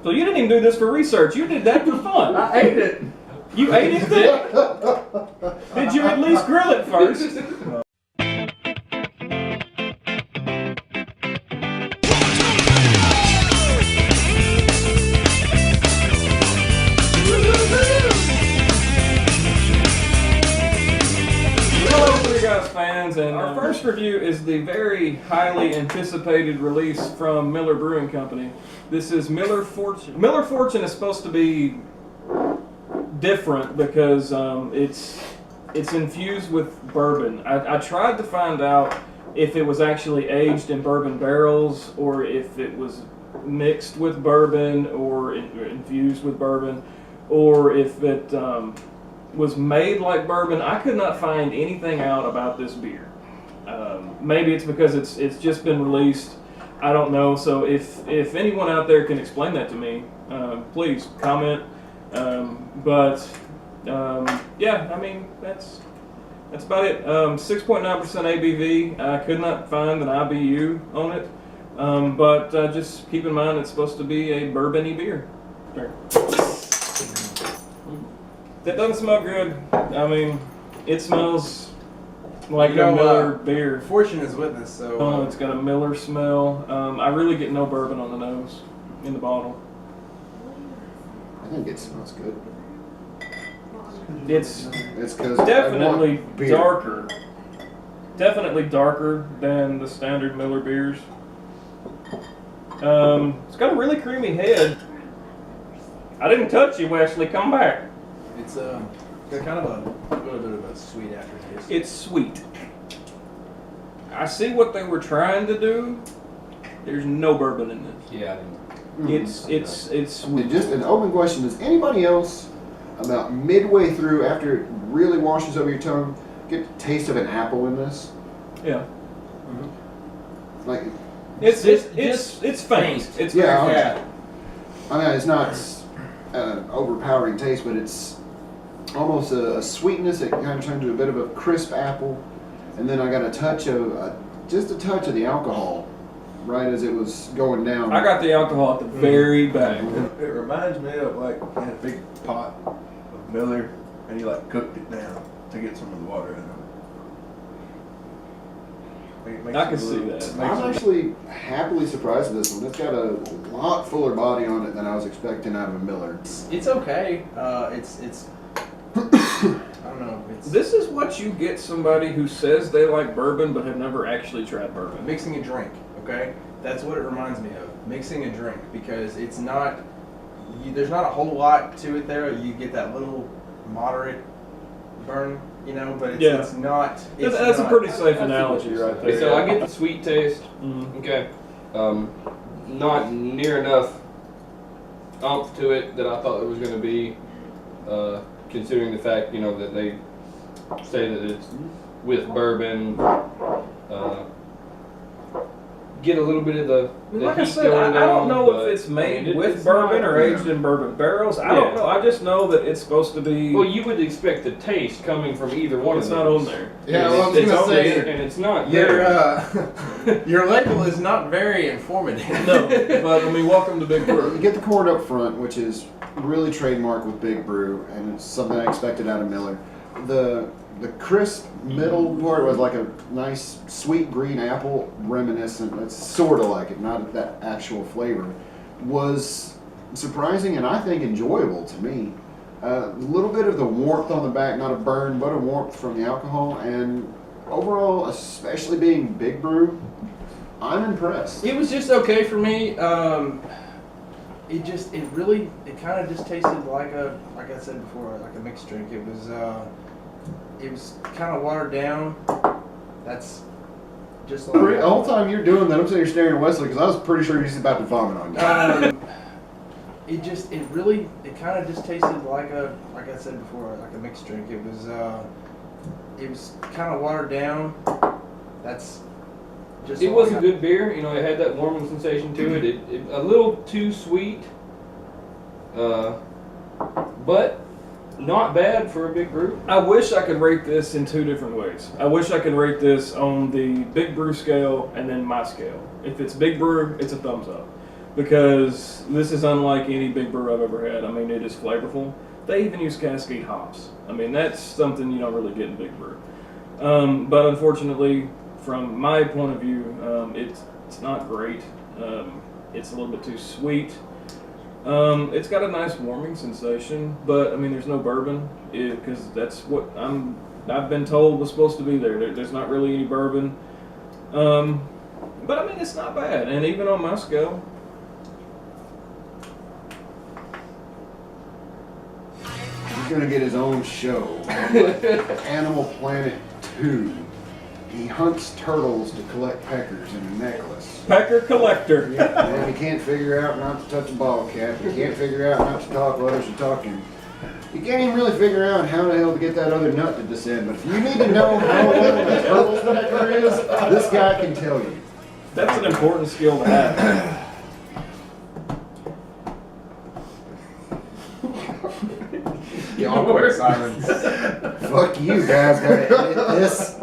So you didn't even do this for research. You did that for fun. I ate it. You ate it, Dick? Did you at least grill it first? Fans, and our first review is the very highly anticipated release from Miller Brewing Company. This is Miller Fortune. Miller Fortune is supposed to be different because it's infused with bourbon. I tried to find out if it was actually aged in bourbon barrels or if it was mixed with bourbon or infused with bourbon, or if it was made like bourbon. I could not find anything out about this beer. Maybe it's because it's just been released. I don't know. So if anyone out there can explain that to me, please comment. Yeah, I mean that's about it. 6.9% ABV. I could not find an IBU on it, but just keep in mind it's supposed to be a bourbon-y beer. That doesn't smell good. I mean, it smells like a Miller beer. Fortune is with us, so... It's got a Miller smell. I really get no bourbon on the nose in the bottle. I think it smells good. It's because definitely darker. Definitely darker than the standard Miller beers. It's got a really creamy head. I didn't touch you, Wesley. Come back. It's got kind of a little bit of a sweet aftertaste. It's sweet. I see what they were trying to do. There's no bourbon in this. Yeah. It's sweet. Just an open question: does anybody else, about midway through, after it really washes over your tongue, get the taste of an apple in this? Yeah. Mm-hmm. Like it's faint. It's yeah. very faint. I mean, it's not an overpowering taste, but it's almost a sweetness that kind of turns into a bit of a crisp apple, and then I got a touch of just a touch of the alcohol right as it was going down. I got the alcohol at the very back. It reminds me of like you had a big pot of Miller and you like cooked it down to get some of the water in it. I can see that. I'm actually happily surprised with this one. It's got a lot fuller body on it than I was expecting out of a Miller. It's okay. It's I don't know. This is what you get somebody who says they like bourbon but have never actually tried bourbon. Mixing a drink, okay? That's what it reminds me of. Mixing a drink, because it's not. There's not a whole lot to it there. You get that little moderate burn, you know, but it's not. That's a pretty safe analogy right there. So I get the sweet taste. Mm-hmm. Okay. Not near enough oomph to it that I thought it was going to be, considering the fact, you know, that they say that it's with bourbon. Get a little bit of the Like heat I said, going I don't down, know but, if it's made I mean, with it's bourbon not- or aged in bourbon barrels. I don't know. I just know that it's supposed to be. Well, you would expect the taste coming from either one it's of not those. on there. Yeah, well, I was It's gonna on the say, internet, and it's not. your label is not very informative. No, but I mean, welcome to Big Brew. You get the corn up front, which is really trademarked with Big Brew, and it's something I expected out of Miller. The crisp middle part was like a nice sweet green apple reminiscent. That's sort of like it, not that actual flavor. Was surprising and I think enjoyable to me. A little bit of the warmth on the back, not a burn, but a warmth from the alcohol, and overall, especially being Big Brew, I'm impressed. It was just okay for me. It kind of just tasted like I said before, like a mixed drink. It was kind of watered down. That's just like The whole time you're doing that, I'm sitting here staring at Wesley because I was pretty sure he's about to vomit on you. It kind of just tasted like I said before, like a mixed drink. It was kind of watered down. That's just. It was a good beer. You know, it had that warming sensation to it. It a little too sweet, but not bad for a Big Brew. I wish I could rate this in two different ways. I wish I could rate this on the Big Brew scale and then my scale. If it's Big Brew, it's a thumbs up. because this is unlike any big brew I've ever had. I mean, it is flavorful. They even use Cascade hops. I mean, that's something you don't really get in big brew. But unfortunately, from my point of view, it's not great. It's a little bit too sweet. It's got a nice warming sensation, but I mean, there's no bourbon because that's what I've been told was supposed to be there. There's not really any bourbon. But I mean, it's not bad, and even on my scale. He's gonna get his own show. Animal Planet 2. He hunts turtles to collect peckers in a necklace. Pecker collector. And he can't figure out not to touch a ball cap. He can't figure out not to talk while she's talking. You can't even really figure out how the hell to get that other nut to descend. But if you need to know how little a turtle's pecker is, this guy can tell you. That's an important skill to have. The awkward silence. Fuck you guys, gotta edit this.